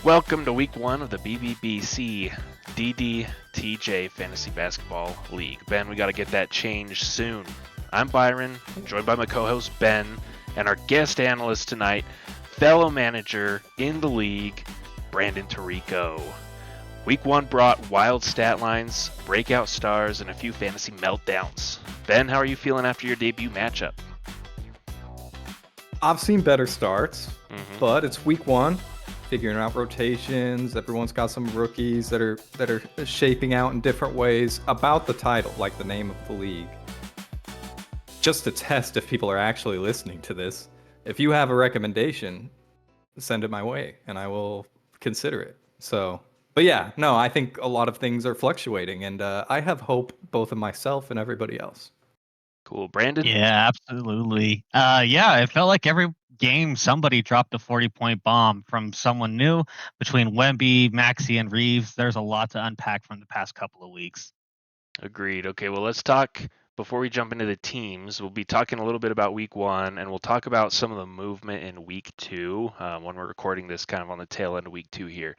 Welcome to week one of the BBBC DDTJ Fantasy Basketball League. Ben, we got to get that changed soon. I'm Byron, joined by my co-host Ben, and our guest analyst tonight, fellow manager in the league, Brandon Tarico. Week one brought wild stat lines, breakout stars, and a few fantasy meltdowns. Ben, how are you feeling after your debut matchup? I've seen better starts, but it's week one. Figuring out rotations. Everyone's got some rookies that are shaping out in different ways. About the title, like the name of the league. Just to test if people are actually listening to this. If you have a recommendation, send it my way, and I will consider it. So, but yeah, no, I think a lot of things are fluctuating, and I have hope both in myself and everybody else. Cool. Brandon? Yeah, absolutely. Yeah, it felt like every game somebody dropped a 40-point bomb from someone new. Between Wemby, Maxey, and Reeves, there's a lot to unpack from the past couple of weeks. Agreed. Okay, well, let's talk before we jump into the teams. We'll be talking a little bit about week one, and we'll talk about some of the movement in week two when we're recording this kind of on the tail end of week two here.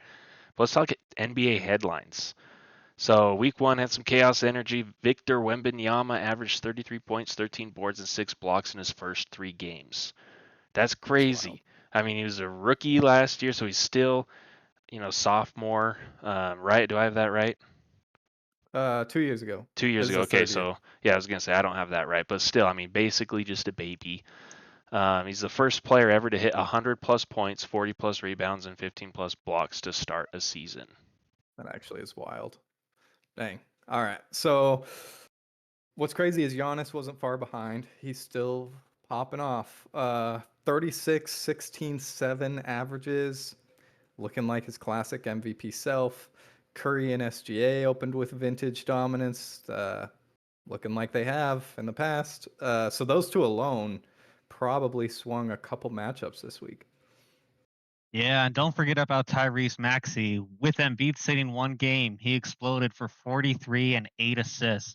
But let's talk NBA headlines. So week one had some chaos energy. Victor Wembanyama averaged 33 points, 13 boards, and 6 blocks in his first 3 games. That's crazy. I mean, he was a rookie last year, so he's still, sophomore, right? Do I have that right? 2 years ago. 2 years This ago. is the Okay, third year. so yeah, I was gonna say I don't have that right, but still, I mean, basically just a baby. He's the first player ever to hit 100 plus points, 40 plus rebounds, and 15 plus blocks to start a season. That actually is wild. Dang. All right. So what's crazy is Giannis wasn't far behind. He's still popping off. 36, 16, 7 averages, looking like his classic MVP self. Curry and SGA opened with vintage dominance, looking like they have in the past. So those two alone probably swung a couple matchups this week. Yeah, and don't forget about Tyrese Maxey. With Embiid sitting one game, he exploded for 43 and 8 assists.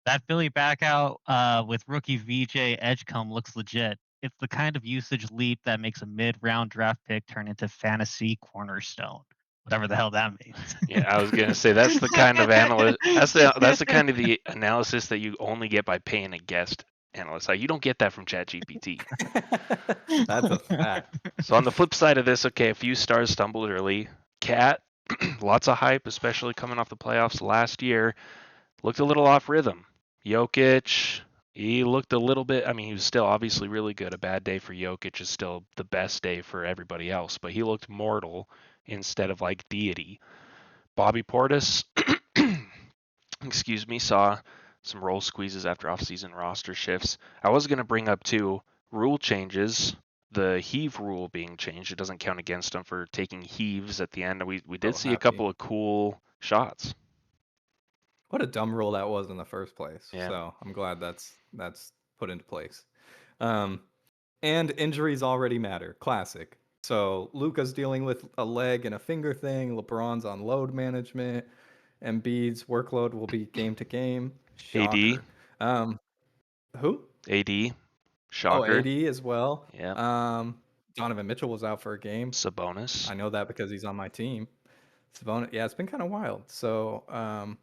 That Philly back out with rookie VJ Edgecombe looks legit. It's the kind of usage leap that makes a mid-round draft pick turn into fantasy cornerstone. Whatever the hell that means. Yeah, I was gonna say that's the kind of analyst. That's the kind of the analysis that you only get by paying a guest analyst. Like you don't get that from ChatGPT. That's a fact. So on the flip side of this, okay, a few stars stumbled early. Cat, lots of hype, especially coming off the playoffs last year. Looked a little off rhythm. Jokic, he looked a little bit. I mean, he was still obviously really good. A bad day for Jokic is still the best day for everybody else, but he looked mortal instead of like deity. Bobby Portis, excuse me, saw some roll squeezes after offseason roster shifts. I was going to bring up two rule changes. The heave rule being changed. It doesn't count against him for taking heaves at the end. We did see a couple of cool shots. What a dumb rule that was in the first place. Yeah. So I'm glad that's put into place. And injuries already matter. Classic. So Luka's dealing with a leg and a finger thing. LeBron's on load management. Embiid's workload will be game to game. Shocker. Who? AD. Oh, Shocker. AD as well. Yeah. Donovan Mitchell was out for a game. Sabonis. I know that because he's on my team. Sabonis, yeah, it's been kind of wild. So a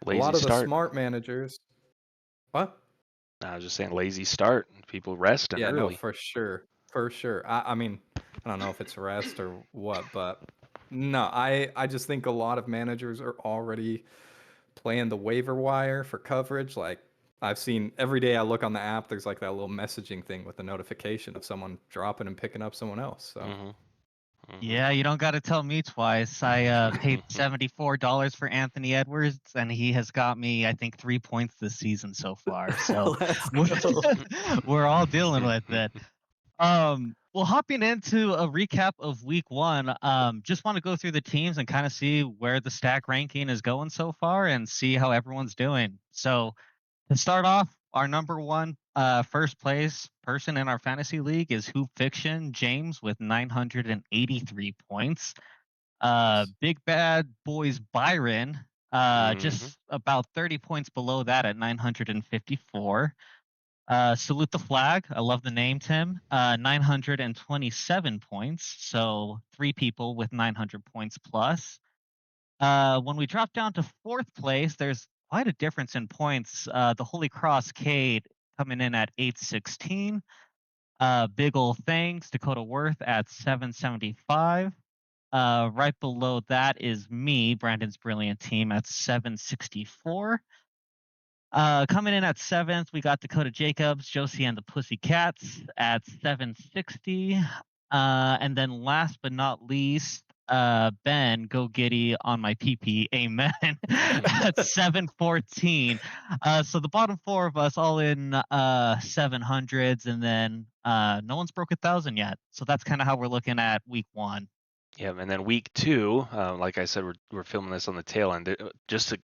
Lazy lot of the start. smart managers. What? I was just saying lazy start. People resting Yeah, no, early. for sure. For sure. I mean, I don't know if it's rest or what, but no, I just think a lot of managers are already playing the waiver wire for coverage. Like I've seen every day I look on the app, there's like that little messaging thing with the notification of someone dropping and picking up someone else. So Yeah, you don't got to tell me twice. I paid $74 for Anthony Edwards, and he has got me, I think, 3 points this season so far. So let's we're, go. we're all dealing with it. Well, hopping into a recap of week one, just want to go through the teams and kind of see where the stack ranking is going so far and see how everyone's doing. So to start off, our number one first place person in our fantasy league is Hoop Fiction James with 983 points. Big Bad Boys Byron, just about 30 points below that at 954. Salute the Flag. I love the name, Tim. 927 points. So 3 people with 900 points plus. When we drop down to 4th place, there's quite a difference in points. The Holy Cross Cade coming in at 816. Big Ol' Things, Dakota Worth at 775. Right below that is me, Brandon's Brilliant Team, at 764. Coming in at 7th, we got Dakota Jacobs, Josie and the Pussycats at 760. And then last but not least, Ben, go Giddy on my PP, amen, at 714. So the bottom 4 of us all in 700s, and then no one's broke 1,000 yet. So that's kind of how we're looking at week 1. Yeah, and then week 2, like I said, we're filming this on the tail end. Just to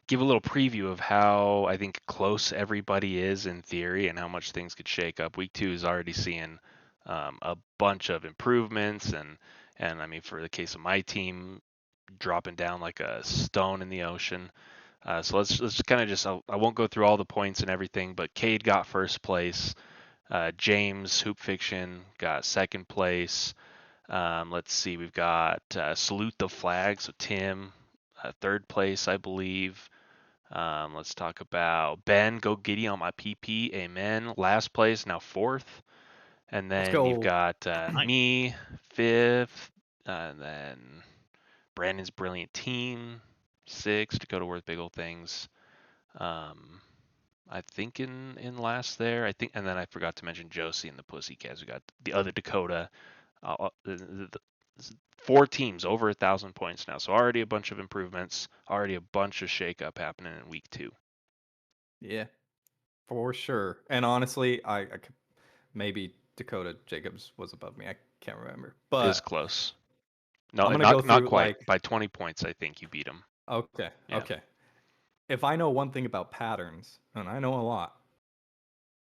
give a little preview of how I think close everybody is in theory and how much things could shake up. Week 2 is already seeing a bunch of improvements, and I mean, for the case of my team, dropping down like a stone in the ocean. So let's kind of just, I won't go through all the points and everything, but Cade got first place. James Hoop Fiction got second place. Let's see, we've got Salute the Flag, so Tim, third place, I believe. Let's talk about Ben, go Giddy on my PP, amen. Last place, now 4th. And Let's then you've go. got me, 5th. And then Brandon's Brilliant Team, 6th. Dakota Worth, Big Ol' Things. I think in last there. I think, and then I forgot to mention Josie and the Pussycats. We got the other Dakota. The 4 teams over 1,000 points now, so already a bunch of improvements, already a bunch of shakeup happening in week 2. Yeah, for sure. And honestly, I could, maybe Dakota Jacobs was above me. I can't remember, It was but close. I'm No, gonna go not through quite. like, By 20 points, I think you beat him. okay, Yeah. okay. If I know one thing about patterns, and I know a lot,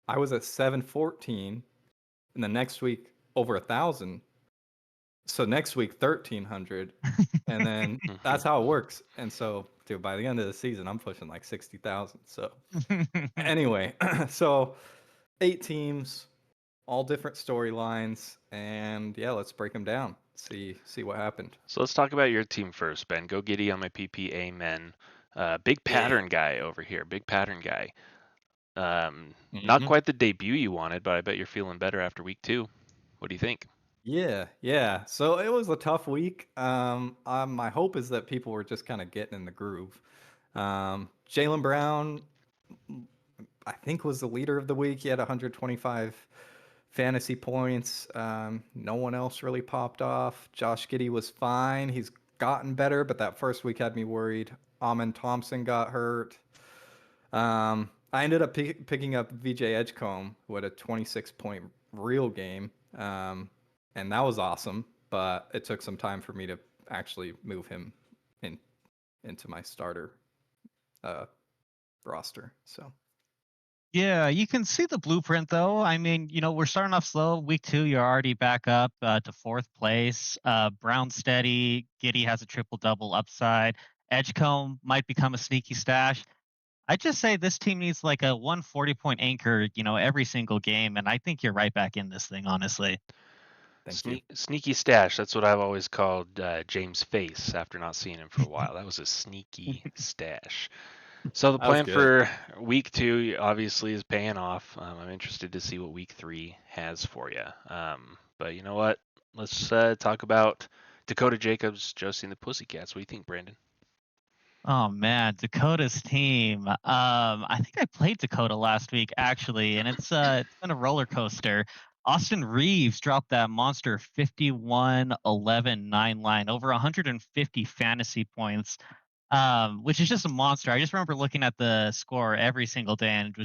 I was at 714, and the next week over 1,000. So next week 1,300, and then that's how it works. And so, dude, by the end of the season, I'm pushing like 60,000. So anyway, so 8 teams, all different storylines, and yeah, let's break them down. See what happened. So let's talk about your team first, Ben. Go Giddy on my PP, amen. Big Yeah. pattern guy over here. Big pattern guy. Not Mhm. quite the debut you wanted, but I bet you're feeling better after week 2. What do you think? Yeah. So it was a tough week. My hope is that people were just kind of getting in the groove. Jaylen Brown, I think, was the leader of the week. He had 125 fantasy points. No one else really popped off. Josh Giddey was fine. He's gotten better, but that first week had me worried. Amon Thompson got hurt. I ended up picking up VJ Edgecombe, who had a 26-point real game, and that was awesome. But it took some time for me to actually move him into my starter roster. So Yeah, you can see the blueprint though. I mean, we're starting off slow. Week 2, you're already back up to 4th place. Brown steady. Giddy has a triple double upside. Edgecombe might become a sneaky stash. I just say this team needs like a 140-point anchor, every single game, and I think you're right back in this thing, honestly. thank you. Sneaky stash. That's what I've always called James Face after not seeing him for a while. That was a sneaky stash. So the That was plan good. for week 2 obviously is paying off. I'm interested to see what week 3 has for you. But you know what? Let's talk about Dakota Jacobs, Josie, and the Pussycats. What do you think, Brandon? Oh man, Dakota's team. I think I played Dakota last week actually, and it's been a roller coaster. Austin Reeves dropped that monster 51-11-9 line, over 150 fantasy points, which is just a monster. I just remember looking at the score every single day and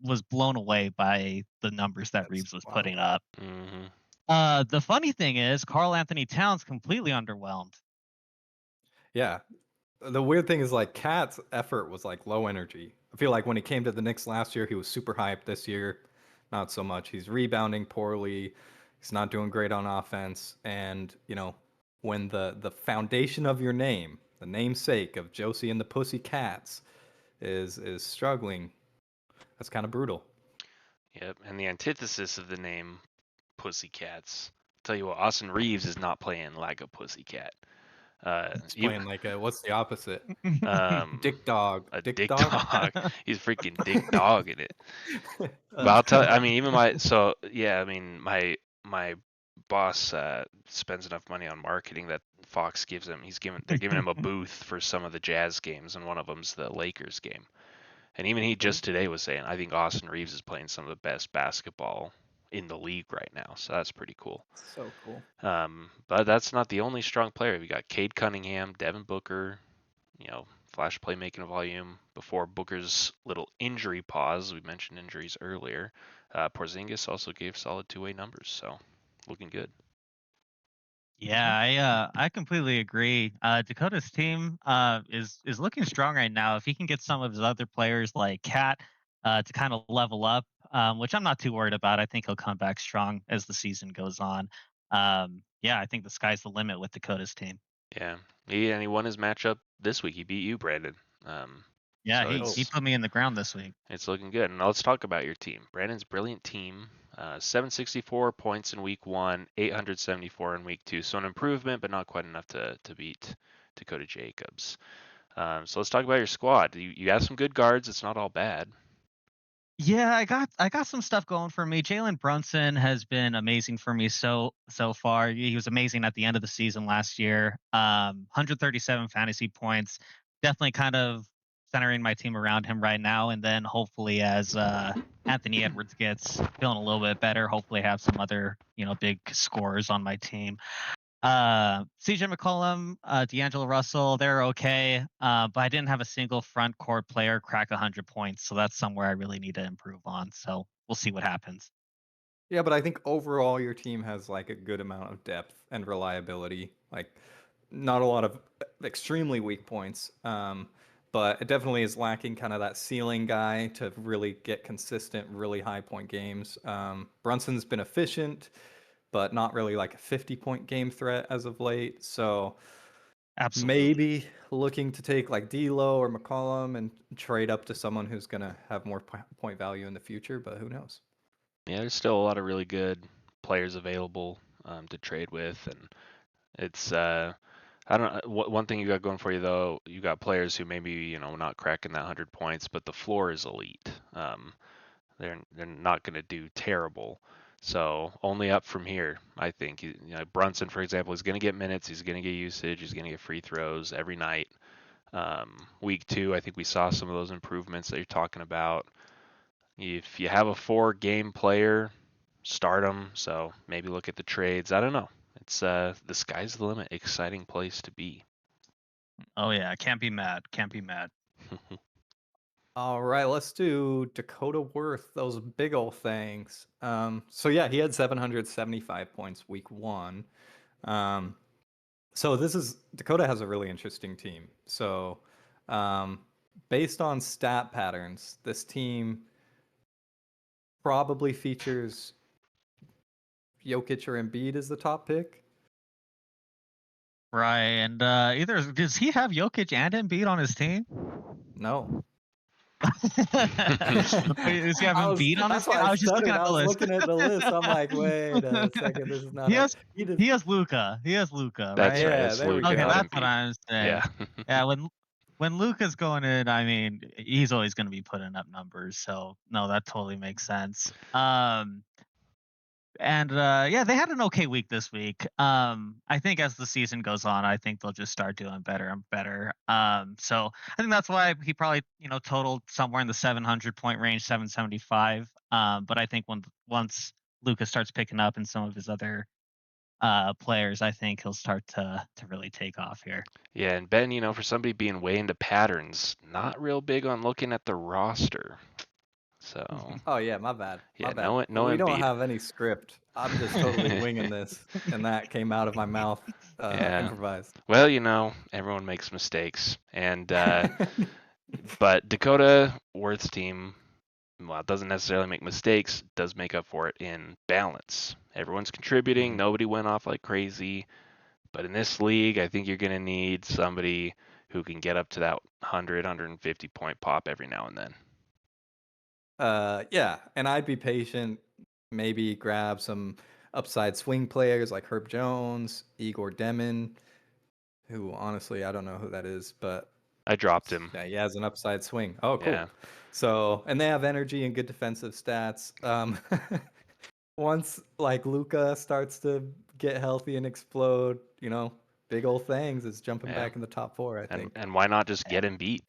was blown away by the numbers that That's Reeves was wild. putting up. Mm-hmm. The funny thing is, Carl Anthony Towns completely underwhelmed. Yeah. The weird thing is, like, Cat's effort was like low energy. I feel like when he came to the Knicks last year, he was super hyped. This year, not so much. He's rebounding poorly. He's not doing great on offense. And when the foundation of your name, the namesake of Josie and the Pussycats, is struggling, that's kind of brutal. Yep, and the antithesis of the name Pussycats. Tell you what, Austin Reeves is not playing like a pussycat. It's playing like a, what's the opposite? Um, Dick dog. a Dick dick dog? dog. He's freaking dick dog in it. But I'll tell. I mean, even my boss spends enough money on marketing that Fox gives him. They're giving him a booth for some of the Jazz games, and one of them's the Lakers game. And even he just today was saying, I think Austin Reeves is playing some of the best basketball in the league right now. So that's pretty cool. So cool. But that's not the only strong player. We got Cade Cunningham, Devin Booker, flash playmaking volume before Booker's little injury pause. We mentioned injuries earlier. Porzingis also gave solid two-way numbers, so looking good. Yeah, I completely agree. Dakota's team is looking strong right now. If he can get some of his other players like Cat to kind of level up, which I'm not too worried about. I think he'll come back strong as the season goes on. Yeah, I think the sky's the limit with Dakota's team. Yeah, he won his matchup this week. He beat you, Brandon. Yeah, So he put me in the ground this week. it's looking good. And let's talk about your team. Brandon's brilliant team. 764 points in week 1, 874 in week 2. So an improvement, but not quite enough to beat Dakota Jacobs. So let's talk about your squad. You have some good guards. It's not all bad. Yeah, I got some stuff going for me. Jalen Brunson has been amazing for me so far. He was amazing at the end of the season last year. 137 fantasy points. Definitely kind of centering my team around him right now, and then hopefully as Anthony Edwards gets feeling a little bit better, hopefully have some other big scorers on my team. CJ McCollum, D'Angelo Russell, they're okay. But I didn't have a single front court player crack 100 points, so that's somewhere I really need to improve on. So we'll see what happens. Yeah, but I think overall your team has like a good amount of depth and reliability. Like, not a lot of extremely weak points, but it definitely is lacking kind of that ceiling guy to really get consistent, really high point games. Brunson's been efficient, but not really like a 50-point game threat as of late. So Absolutely. maybe looking to take like D'Lo or McCollum and trade up to someone who's gonna have more point value in the future, but who knows? Yeah, there's still a lot of really good players available to trade with, and it's I don't know. One thing you got going for you though, you got players who maybe not cracking that 100 points, but the floor is elite. They're not going to do terrible. So only up from here, I think. Brunson, for example, is going to get minutes. He's going to get usage. He's going to get free throws every night. Week 2, I think we saw some of those improvements that you're talking about. If you have a 4-game player, start them. So maybe look at the trades. I don't know. It's the sky's the limit. Exciting place to be. Oh yeah, can't be mad. Can't be mad. All right, let's do Dakota Worth, those big old things. So yeah, he had 775 points week 1. So Dakota has a really interesting team. So based on stat patterns, this team probably features Jokic or Embiid as the top pick. Right, and either does he have Jokic and Embiid on his team? No. Wait, does he have Embiid on his That's team? why I I was just looking stuttered. at I the was list. looking at the list. I'm like, wait a second, this is not He has Luca. He has Luca, That's right? right. Yeah, It's there we Luka, Okay, go. not that's what Embiid. I'm saying. Yeah. Yeah, when Luca's going in, I mean, he's always going to be putting up numbers. So no, that totally makes sense. And yeah, they had an okay week this week. I think as the season goes on, I think they'll just start doing better and better. So I think that's why he probably totaled somewhere in the 700 point range, 775. But I think once Luca starts picking up and some of his other players, I think he'll start to really take off here. Yeah, and Ben, for somebody being way into patterns, not real big on looking at the roster. So Oh yeah, my bad. yeah, My bad. no We don't Embiid. have any script. I'm just totally winging this, and that came out of my mouth, Yeah. improvised. Well, everyone makes mistakes, and but Dakota Worth's team, well, it doesn't necessarily make mistakes, does make up for it in balance. Everyone's contributing. Mhm. Nobody went off like crazy. But in this league, I think you're going to need somebody who can get up to that 100, 150 point pop every now and then. Yeah, and I'd be patient, maybe grab some upside swing players like Herb Jones, Igor Demon, who honestly I don't know who that is, but I dropped him. yeah, he has an upside swing. Oh, Yeah. cool. So, and they have energy and good defensive stats. Once like Luca starts to get healthy and explode, big old things is jumping Yeah. back in the top four, I And think. and why not just get him beat?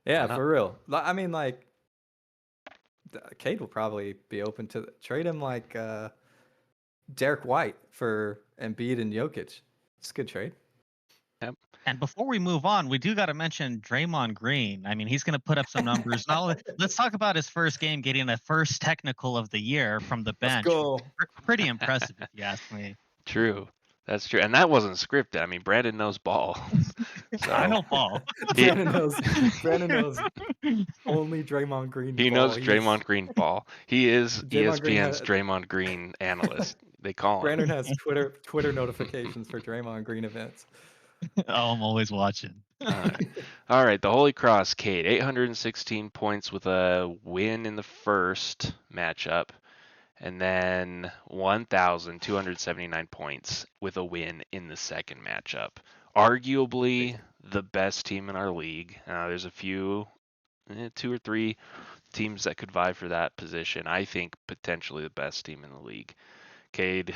Why Yeah, not? for real. I mean, like, Cade will probably be open to trade him like Derek White for Embiid and Jokic. It's a good trade. Yep. And before we move on, we do got to mention Draymond Green. I mean, he's going to put up some numbers. Let's talk about his first game getting a first technical of the year from the Let's bench. go. Pretty impressive, if you ask me. True. That's true. And that wasn't scripted. I mean, Brandon knows ball. I So know ball. he Brandon knows only Draymond Green he ball. knows Draymond Green ball. He is Draymond Green ESPN's has Draymond Green analyst. They call him. Brandon has Twitter notifications for Draymond Green events. Oh, I'm always watching. All right. All right. The Holy Cross, Cade, 816 points with a win in the first matchup, and then 1,279 points with a win in the second matchup. Arguably the best team in our league. There's a few, 2 or 3 teams that could vie for that position. I think potentially the best team in the league. Cade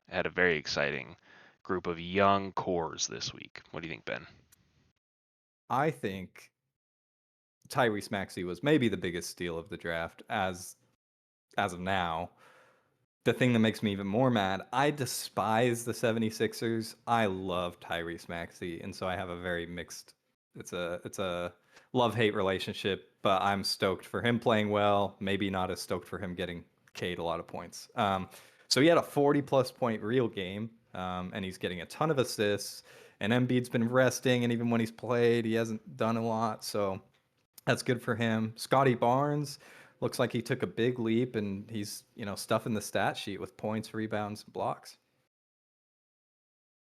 had a very exciting group of young cores this week. What do you think, Ben? I think Tyrese Maxey was maybe the biggest steal of the draft as of now. The thing that makes me even more mad, I despise the 76ers. I love Tyrese Maxey, and so I have a very mixed it's a love-hate relationship, but I'm stoked for him playing well, maybe not as stoked for him getting Cade a lot of points. So he had a 40 plus point real game, and he's getting a ton of assists, and Embiid's been resting, and even when he's played, he hasn't done a lot, so that's good for him. Scotty Barnes looks like he took a big leap, and he's stuffing the stat sheet with points, rebounds, and blocks.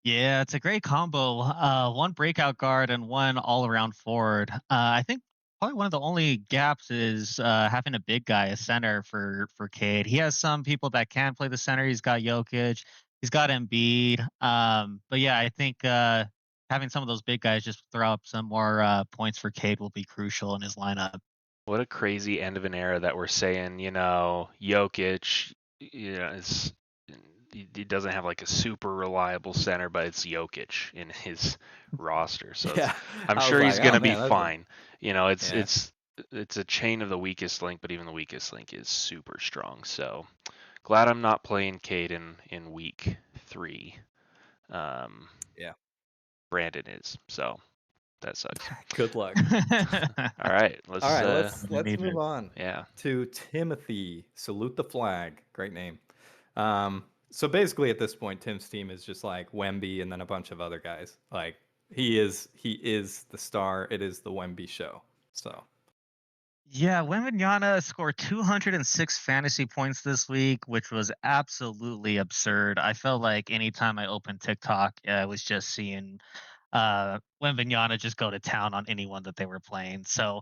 Yeah, it's a great combo. One breakout guard and one all-around forward. I think probably one of the only gaps is having a big guy, a center for Cade. He has some people that can play the center. He's got Jokic, he's got Embiid. But yeah, I think having some of those big guys just throw up some more points for Cade will be crucial in his lineup. What a crazy end of an era that we're saying, Jokic, is he doesn't have like a super reliable center, but it's Jokic in his roster. So Yeah, I'm I was sure he's like, going oh to be man, that's fine. It's yeah. it's a chain of the weakest link, but even the weakest link is super strong. So glad I'm not playing Cade in week 3. Um, Yeah. Brandon is. So that sucks. Good luck. All right, All right, let's Me let's neither. move on yeah. to Timothy. Salute the flag. Great name. So basically, at this point, Tim's team is just like Wemby and then a bunch of other guys. Like he is the star. It is the Wemby show. So Yeah, Wembanyama scored 206 fantasy points this week, which was absolutely absurd. I felt like anytime I opened TikTok, I was just seeing Wembanyama just go to town on anyone that they were playing. So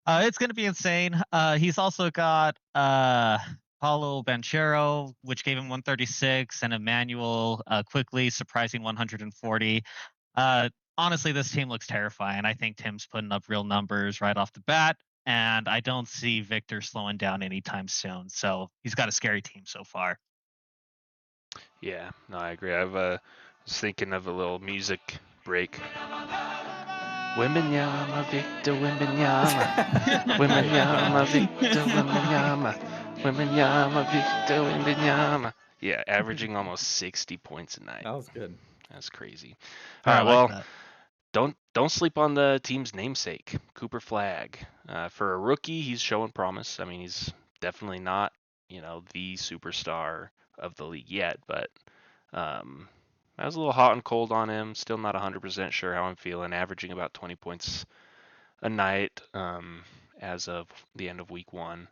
it's going to be insane. He's also got Paulo Banchero, which gave him 136, and Emmanuel quickly surprising 140. Honestly, this team looks terrifying. I think Tim's putting up real numbers right off the bat, and I don't see Victor slowing down anytime soon. So he's got a scary team so far. Yeah, no, I agree. Was thinking of a little music break. Wembanyama, Victor Wembanyama. Wembanyama, Victor Wembanyama. Wembanyama, Victor Wembanyama. Yeah, averaging almost 60 points a night. that was good. That's crazy. All I right, like well, that. don't sleep on the team's namesake, Cooper Flagg. For a rookie, he's showing promise. I mean, he's definitely not, the superstar of the league yet, but I was a little hot and cold on him. Still not 100% sure how I'm feeling. Averaging about 20 points a night as of the end of week 1.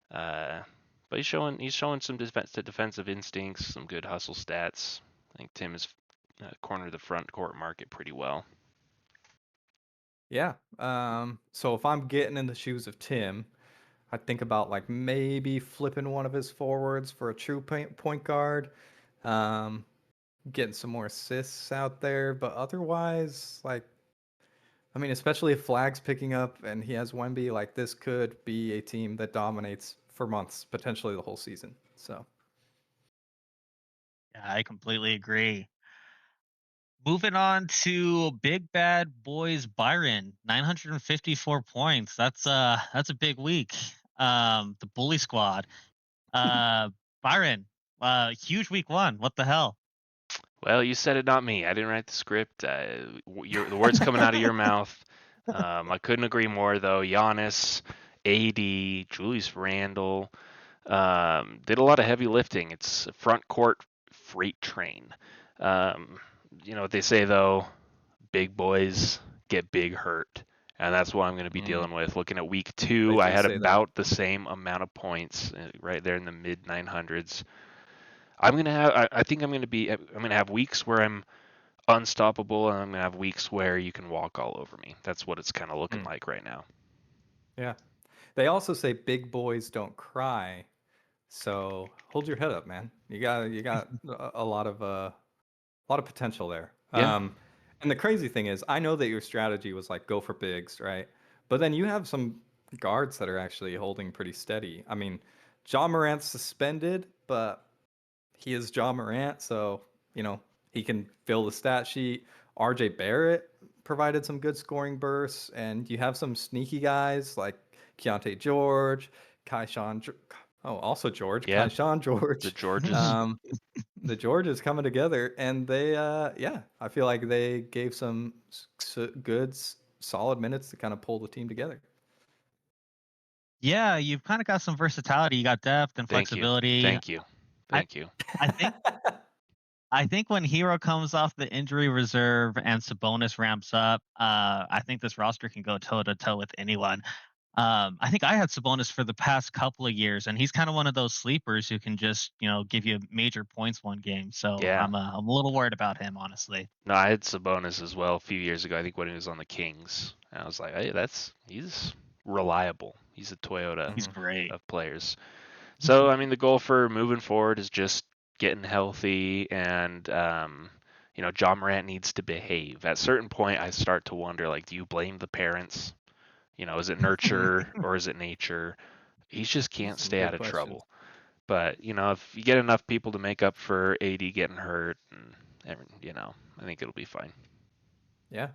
But he's showing some defensive instincts, some good hustle stats. I think Tim has cornered the front court market pretty well. Yeah. So if I'm getting in the shoes of Tim, I think about like maybe flipping one of his forwards for a true point guard, um, getting some more assists out there. But otherwise, like, I mean, especially if Flag's picking up and he has Wemby, like this could be a team that dominates for months, potentially the whole season. So Yeah, I completely agree. Moving on to Big Bad Boys Byron, 954 points. That's a big week. The bully squad. Uh Byron, huge week one. What the hell? Well, you said it, not me. I didn't write the script. The words coming out of your mouth. I couldn't agree more, though. Giannis, AD, Julius Randle did a lot of heavy lifting. It's a front court freight train. Um, you know what they say, though? Big boys get big hurt. And that's what I'm going to be dealing with. Looking at week they 2, I do had say that. about the same amount of points, right there in the mid 900s. I'm gonna have. I think I'm gonna be. I'm gonna have weeks where I'm unstoppable, and I'm gonna have weeks where you can walk all over me. That's what it's kind of looking Mm, like right now. yeah. They also say big boys don't cry. So hold your head up, man. You got a lot of potential there. Yeah. And the crazy thing is, I know that your strategy was like go for bigs, right? But then you have some guards that are actually holding pretty steady. I mean, John Morant's suspended, but he is John Morant, so you know he can fill the stat sheet. RJ Barrett provided some good scoring bursts, and you have some sneaky guys like Keontae George, also George, Yeah. Kaishawn The George. Georges. Um, the Georges coming together, and they, yeah, I feel like they gave some good, solid minutes to kind of pull the team together. Yeah, you've kind of got some versatility. You got depth and Thank you. flexibility. Thank you. I Thank you. I think I think when Hero comes off the injury reserve and Sabonis ramps up, I think this roster can go toe to toe with anyone. I think I had Sabonis for the past couple of years, and he's kind of one of those sleepers who can just, give you major points one game. So Yeah. I'm a little worried about him, honestly. No, I had Sabonis as well a few years ago. I think when he was on the Kings, and I was like, hey, he's reliable. He's a Toyota He's Mhm. great. of players. So I mean, the goal for moving forward is just getting healthy, and John Morant needs to behave. At a certain point, I start to wonder, like, do you blame the parents? Is it nurture or is it nature? He just can't Some stay out good of questions. trouble. But if you get enough people to make up for AD getting hurt, I think it'll be fine. Yeah.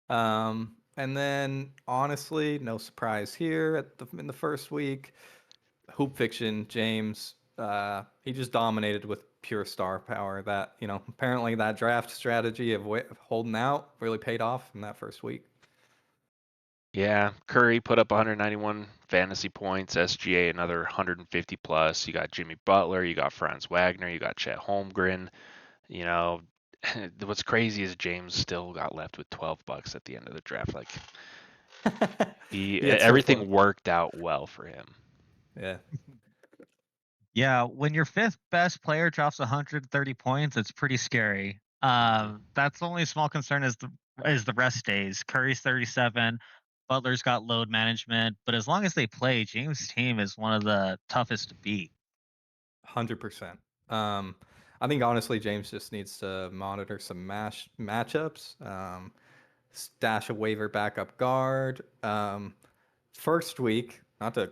And then honestly, no surprise here in the first week. Hoop Fiction, James, he just dominated with pure star power. That apparently that draft strategy of holding out really paid off in that first week. Yeah, Curry put up 191 fantasy points, SGA another 150 plus. You got Jimmy Butler, you got Franz Wagner, you got Chet Holmgren. You know, what's crazy is James still got left with $12 at the end of the draft. Like He had so close. everything worked out well for him. Yeah. Yeah, when your fifth best player drops 130 points, it's pretty scary. That's the only small concern is the rest days. Curry's 37, Butler's got load management, but as long as they play, James' team is one of the toughest to beat. 100%. I think honestly, James just needs to monitor some matchups, stash a waiver backup guard. First week, not to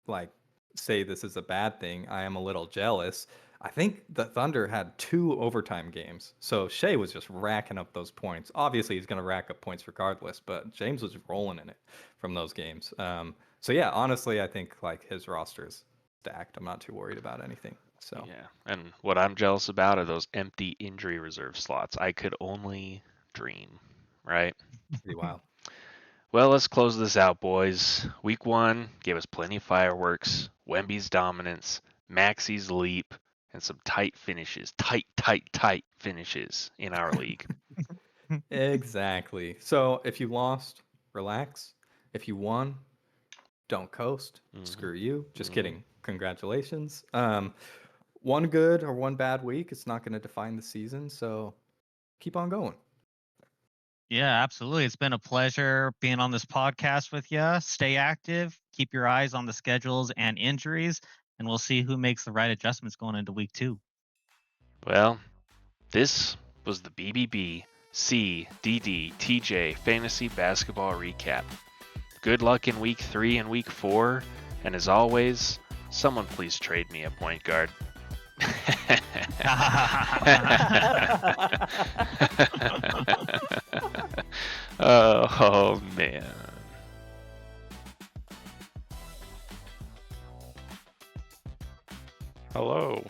like say this is a bad thing. I am a little jealous. I think the Thunder had 2 overtime games, so Shea was just racking up those points. Obviously, he's going to rack up points regardless, but James was rolling in it from those games. So yeah, honestly, I think like his roster is stacked. I'm not too worried about anything. So Yeah, and what I'm jealous about are those empty injury reserve slots. I could only dream, right? pretty wild. Well, let's close this out, boys. Week 1 gave us plenty of fireworks, Wemby's dominance, Maxi's leap, and some tight finishes. Tight finishes in our league. Exactly. So if you lost, relax. If you won, don't coast. hmm Screw you. Just hmm kidding. Congratulations. One good or one bad week, it's not going to define the season. So keep on going. Yeah, absolutely. It's been a pleasure being on this podcast with you. Stay active, keep your eyes on the schedules and injuries, and we'll see who makes the right adjustments going into week 2. Well, this was the BBB CDD TJ Fantasy Basketball Recap. Good luck in week 3 and week 4, and as always, someone please trade me a point guard. Oh man. Hello.